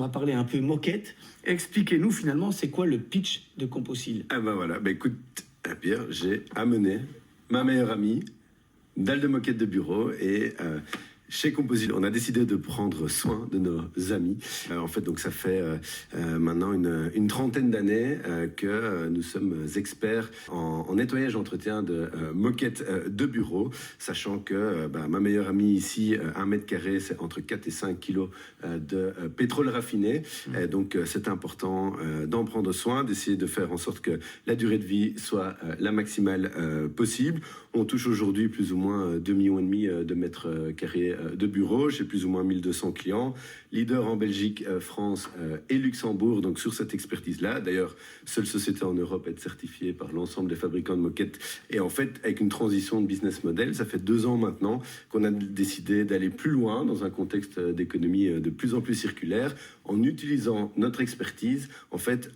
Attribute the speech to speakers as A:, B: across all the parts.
A: On va parler un peu moquette. Expliquez-nous finalement, c'est quoi le pitch de Composil?
B: Ah ben voilà, écoute, Pierre, j'ai amené ma meilleure amie, dalle de moquette de bureau et chez Composil, on a décidé de prendre soin de nos amis. En fait, donc ça fait maintenant une trentaine d'années que nous sommes experts en nettoyage entretien de moquettes de bureau, sachant que ma meilleure amie ici, 1 mètre carré, c'est entre 4 et 5 kilos de pétrole raffiné. Donc c'est important d'en prendre soin, d'essayer de faire en sorte que la durée de vie soit la maximale possible. On touche aujourd'hui plus ou moins 2,5 millions de mètres carrés de bureaux. J'ai plus ou moins 1200 clients. Leader en Belgique, France et Luxembourg, donc sur cette expertise-là. D'ailleurs, seule société en Europe à être certifiée par l'ensemble des fabricants de moquettes. Et en fait, avec une transition de business model, ça fait 2 ans maintenant qu'on a décidé d'aller plus loin dans un contexte d'économie de plus en plus circulaire, en utilisant notre expertise, en fait,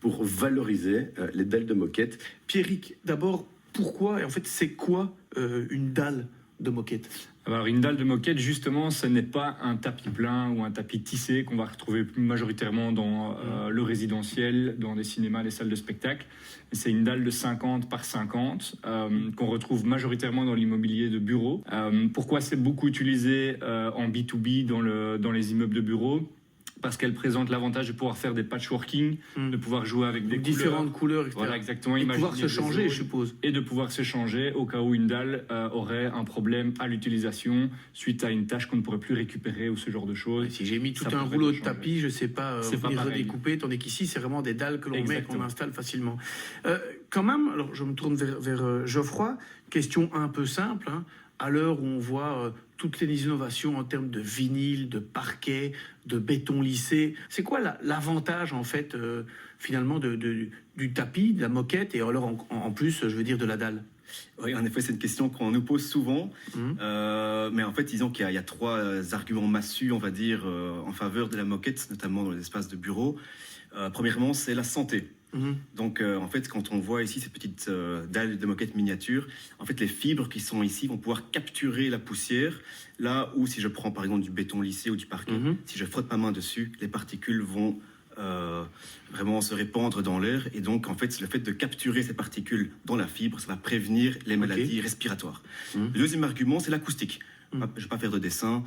B: pour valoriser les dalles de moquette.
A: Pierrick, d'abord, pourquoi et en fait c'est quoi une dalle de moquette?
C: Alors une dalle de moquette, justement, ce n'est pas un tapis plein ou un tapis tissé qu'on va retrouver majoritairement dans le résidentiel, dans les cinémas, les salles de spectacle. C'est une dalle de 50 par 50 qu'on retrouve majoritairement dans l'immobilier de bureau. Pourquoi c'est beaucoup utilisé en B2B dans les immeubles de bureau? Parce qu'elle présente l'avantage de pouvoir faire des patchworking, de pouvoir jouer avec des
A: différentes couleurs, etc.
C: Voilà, exactement.
A: Et de pouvoir se changer, je suppose.
C: Et de pouvoir se changer au cas où une dalle aurait un problème à l'utilisation suite à une tâche qu'on ne pourrait plus récupérer ou ce genre de choses.
A: Si j'ai mis tout un rouleau de tapis, je ne sais pas venir redécouper, tandis qu'ici, c'est vraiment des dalles que l'on met et qu'on installe facilement. Quand même, alors je me tourne vers Geoffroy, question un peu simple, hein. À l'heure où on voit toutes les innovations en termes de vinyle, de parquet, de béton lissé, c'est quoi l'avantage en fait finalement du tapis, de la moquette et alors en plus, je veux dire, de la dalle?
D: Oui, en effet, c'est une question qu'on nous pose souvent. Mais en fait, disons qu'il y a 3 arguments massus, on va dire, en faveur de la moquette, notamment dans les espaces de bureau. Premièrement, c'est la santé. Donc, en fait, quand on voit ici ces petites dalles de moquette miniature, en fait, les fibres qui sont ici vont pouvoir capturer la poussière. Là où, si je prends par exemple du béton lissé ou du parquet, si je frotte ma main dessus, les particules vont vraiment se répandre dans l'air. Et donc, en fait, le fait de capturer ces particules dans la fibre, ça va prévenir les maladies respiratoires. Le deuxième argument, c'est l'acoustique. Je ne vais pas faire de dessin.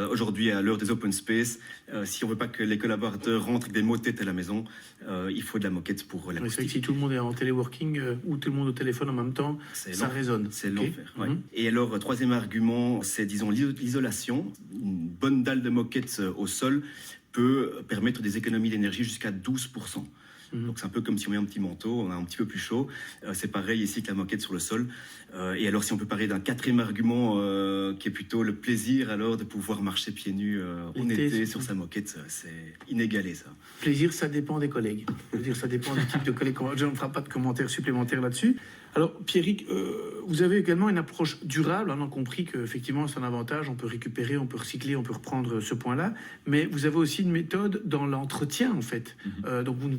D: Aujourd'hui, à l'heure des open space, si on ne veut pas que les collaborateurs rentrent avec des mots de tête à la maison, il faut de la moquette pour l'acoustique.
A: C'est vrai que si tout le monde est en téléworking ou tout le monde au téléphone en même temps, ça résonne.
D: C'est l'enfer. Ouais. Et alors, troisième argument, c'est, disons, l'isolation. Une bonne dalle de moquette au sol peut permettre des économies d'énergie jusqu'à 12%. Donc c'est un peu comme si on met un petit manteau, on a un petit peu plus chaud. C'est pareil ici que la moquette sur le sol. Et alors si on peut parler d'un quatrième argument qui est plutôt le plaisir alors de pouvoir marcher pieds nus en été sur sa moquette, c'est inégalé ça.
A: Plaisir, ça dépend des collègues. Je veux dire, ça dépend du type de collègues. Je ne ferai pas de commentaires supplémentaires là-dessus. Alors Pierrick, vous avez également une approche durable. On a compris qu'effectivement c'est un avantage, on peut récupérer, on peut recycler, on peut reprendre ce point-là. Mais vous avez aussi une méthode dans l'entretien en fait. Donc vous ne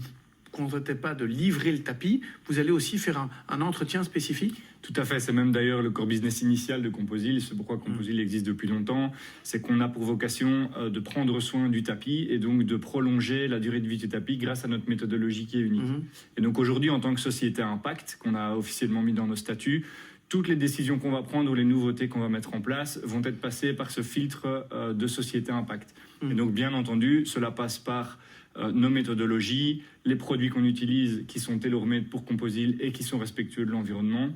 A: contentez pas de livrer le tapis, vous allez aussi faire un entretien spécifique?
C: Tout à fait, c'est même d'ailleurs le core business initial de Composil, c'est pourquoi Composil existe depuis longtemps, c'est qu'on a pour vocation de prendre soin du tapis et donc de prolonger la durée de vie du tapis grâce à notre méthodologie qui est unique. Et donc aujourd'hui, en tant que société à impact, qu'on a officiellement mis dans nos statuts, toutes les décisions qu'on va prendre ou les nouveautés qu'on va mettre en place vont être passées par ce filtre de société à impact. Et donc bien entendu, cela passe par nos méthodologies, les produits qu'on utilise qui sont tailor-made pour Composil et qui sont respectueux de l'environnement.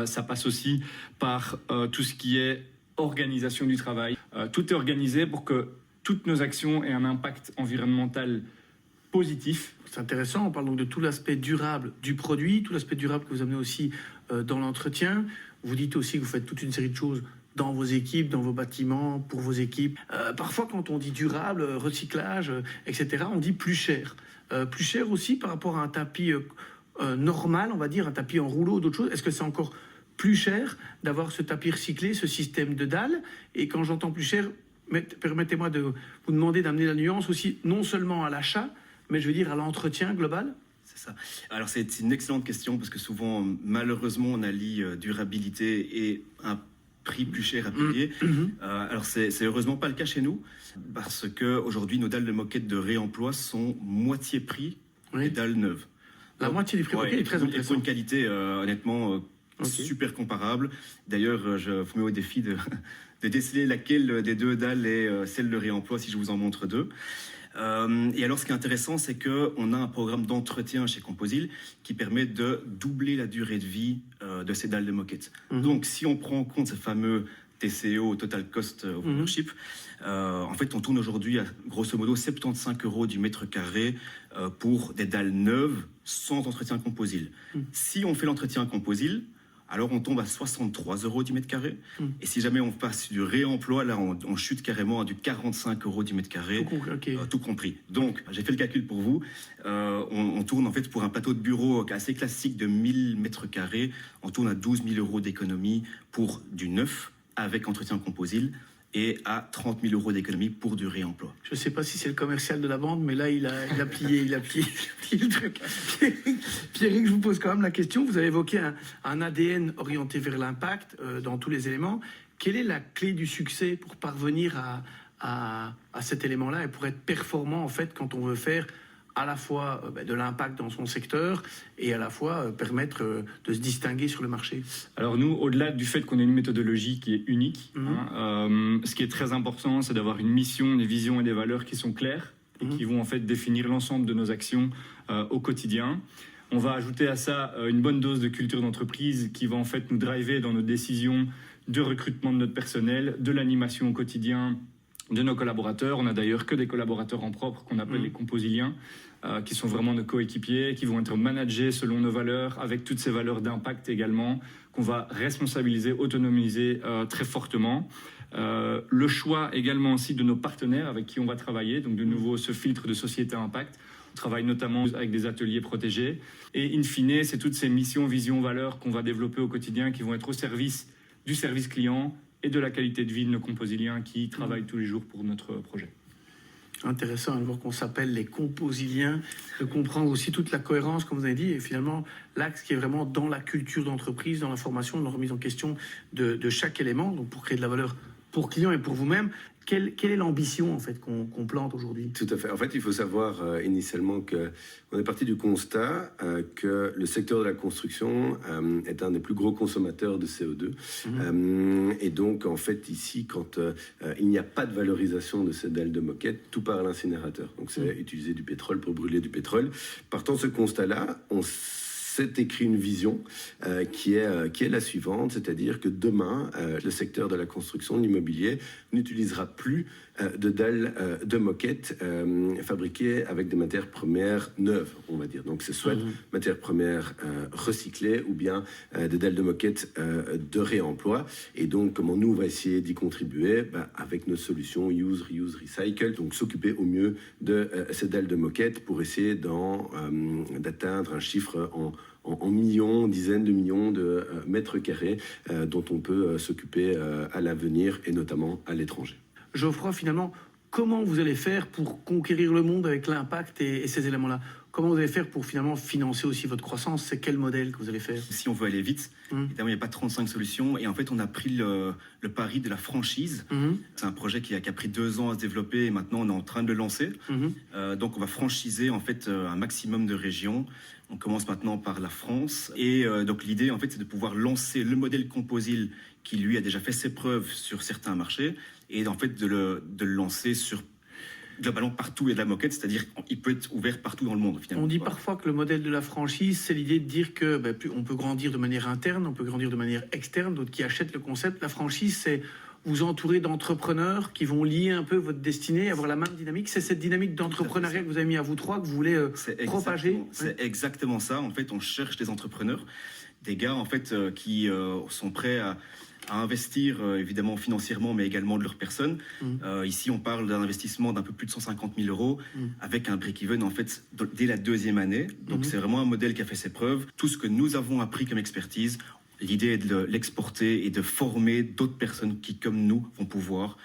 C: Ça passe aussi par tout ce qui est organisation du travail. Tout est organisé pour que toutes nos actions aient un impact environnemental positif.
A: C'est intéressant, on parle donc de tout l'aspect durable du produit, tout l'aspect durable que vous amenez aussi dans l'entretien. Vous dites aussi que vous faites toute une série de choses dans vos équipes, dans vos bâtiments, pour vos équipes. Parfois, quand on dit durable, recyclage, etc., on dit plus cher. Plus cher aussi par rapport à un tapis normal, on va dire, un tapis en rouleau, d'autres choses. Est-ce que c'est encore plus cher d'avoir ce tapis recyclé, ce système de dalles? Et quand j'entends plus cher, permettez-moi de vous demander d'amener la nuance aussi, non seulement à l'achat, mais je veux dire à l'entretien global.
D: C'est ça. Alors c'est une excellente question parce que souvent, malheureusement, on allie durabilité et un prix plus cher à payer. Alors c'est heureusement pas le cas chez nous, parce que aujourd'hui nos dalles de moquette de réemploi sont moitié prix des dalles neuves.
A: La moitié du prix, ok, est très
D: et pour
A: intéressant.
D: une qualité honnêtement
A: Ok.
D: super comparable. D'ailleurs, je vous mets au défi de déceler laquelle des deux dalles est celle de réemploi si je vous en montre deux. Et alors, ce qui est intéressant, c'est qu'on a un programme d'entretien chez Composil qui permet de doubler la durée de vie de ces dalles de moquette. Donc, si on prend en compte ce fameux TCO, Total Cost of Ownership, en fait, on tourne aujourd'hui à grosso modo 75 € du mètre carré pour des dalles neuves sans entretien Composil. Si on fait l'entretien Composil, alors on tombe à 63 € du mètre carré. Et si jamais on passe du réemploi, là on chute carrément à du 45 € du mètre carré, tout compris. Donc j'ai fait le calcul pour vous. On tourne en fait pour un plateau de bureau assez classique de 1000 mètres carrés, on tourne à 12 000 € d'économie pour du neuf avec entretien Composil et à 30 000 € d'économie pour du réemploi.
A: Je ne sais pas si c'est le commercial de la bande, mais là, il a plié le truc. Pierrick, je vous pose quand même la question. Vous avez évoqué un ADN orienté vers l'impact dans tous les éléments. Quelle est la clé du succès pour parvenir à cet élément-là et pour être performant, en fait, quand on veut faire à la fois de l'impact dans son secteur et à la fois permettre de se distinguer sur le marché?
C: Alors nous, au-delà du fait qu'on ait une méthodologie qui est unique, ce qui est très important, c'est d'avoir une mission, des visions et des valeurs qui sont claires et qui vont en fait définir l'ensemble de nos actions au quotidien. On va ajouter à ça une bonne dose de culture d'entreprise qui va en fait nous driver dans nos décisions de recrutement de notre personnel, de l'animation au quotidien de nos collaborateurs. On a d'ailleurs que des collaborateurs en propre qu'on appelle les composiliens, qui sont vraiment nos coéquipiers, qui vont être managés selon nos valeurs, avec toutes ces valeurs d'impact également, qu'on va responsabiliser, autonomiser très fortement. Le choix également aussi de nos partenaires avec qui on va travailler, donc de nouveau ce filtre de société à impact. On travaille notamment avec des ateliers protégés. Et in fine, c'est toutes ces missions, visions, valeurs qu'on va développer au quotidien qui vont être au service du service client et de la qualité de vie de nos composiliens qui travaillent tous les jours pour notre projet.
A: Intéressant de voir qu'on s'appelle les composiliens, de comprendre aussi toute la cohérence, comme vous avez dit, et finalement l'axe qui est vraiment dans la culture d'entreprise, dans la formation, dans la remise en question de chaque élément, donc pour créer de la valeur pour clients et pour vous-même. Quelle est l'ambition en fait qu'on plante aujourd'hui?
B: Tout à fait. En fait, il faut savoir initialement qu'on est parti du constat que le secteur de la construction est un des plus gros consommateurs de CO2. Et donc, en fait, ici, quand il n'y a pas de valorisation de ces dalles de moquette, tout part à l'incinérateur. Donc, c'est utiliser du pétrole pour brûler du pétrole. Partant de ce constat-là, on s'est écrit une vision qui est la suivante, c'est-à-dire que demain, le secteur de la construction, de l'immobilier, n'utilisera plus de dalles de moquette fabriquées avec des matières premières neuves, on va dire. Donc, c'est soit matières premières recyclées ou bien des dalles de moquette de réemploi. Et donc, comment nous, on va essayer d'y contribuer avec nos solutions Use, Reuse, Recycle. Donc, s'occuper au mieux de ces dalles de moquette pour essayer d'atteindre un chiffre en millions, dizaines de millions de mètres carrés dont on peut s'occuper à l'avenir et notamment à l'étranger.
A: Geoffroy, finalement, comment vous allez faire pour conquérir le monde avec l'impact et ces éléments-là? Comment vous allez faire pour finalement financer aussi votre croissance? C'est quel modèle que vous allez faire?
D: Si on veut aller vite, évidemment, il n'y a pas 35 solutions. Et en fait, on a pris le pari de la franchise. C'est un projet qui a pris 2 ans à se développer et maintenant, on est en train de le lancer. Donc, on va franchiser en fait un maximum de régions. On commence maintenant par la France. Et donc, l'idée, en fait, c'est de pouvoir lancer le modèle Composil qui, lui, a déjà fait ses preuves sur certains marchés et en fait, de le lancer sur globalement partout et de la moquette, c'est-à-dire qu'il peut être ouvert partout dans le monde. Finalement.
A: On dit parfois que le modèle de la franchise, c'est l'idée de dire que on peut grandir de manière interne, on peut grandir de manière externe, d'autres qui achètent le concept. La franchise, c'est vous entourer d'entrepreneurs qui vont lier un peu votre destinée, avoir la même dynamique. C'est cette dynamique d'entrepreneuriat que vous avez mis à vous trois, que vous voulez propager.
D: C'est exactement ça. En fait, on cherche des entrepreneurs, des gars en fait qui sont prêts à investir évidemment financièrement, mais également de leur personne. Ici, on parle d'un investissement d'un peu plus de 150 000 € avec un break-even en fait dès la 2e année. Donc, c'est vraiment un modèle qui a fait ses preuves. Tout ce que nous avons appris comme expertise, l'idée est de l'exporter et de former d'autres personnes qui, comme nous, vont pouvoir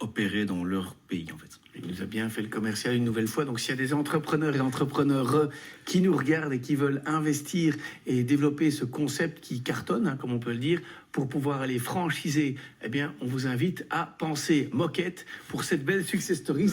D: opérer dans leur pays en fait.
A: Et vous vous a bien fait le commercial une nouvelle fois. Donc s'il y a des entrepreneurs et entrepreneurs qui nous regardent et qui veulent investir et développer ce concept qui cartonne, hein, comme on peut le dire, pour pouvoir aller franchiser, eh bien, on vous invite à penser Moquette pour cette belle success story.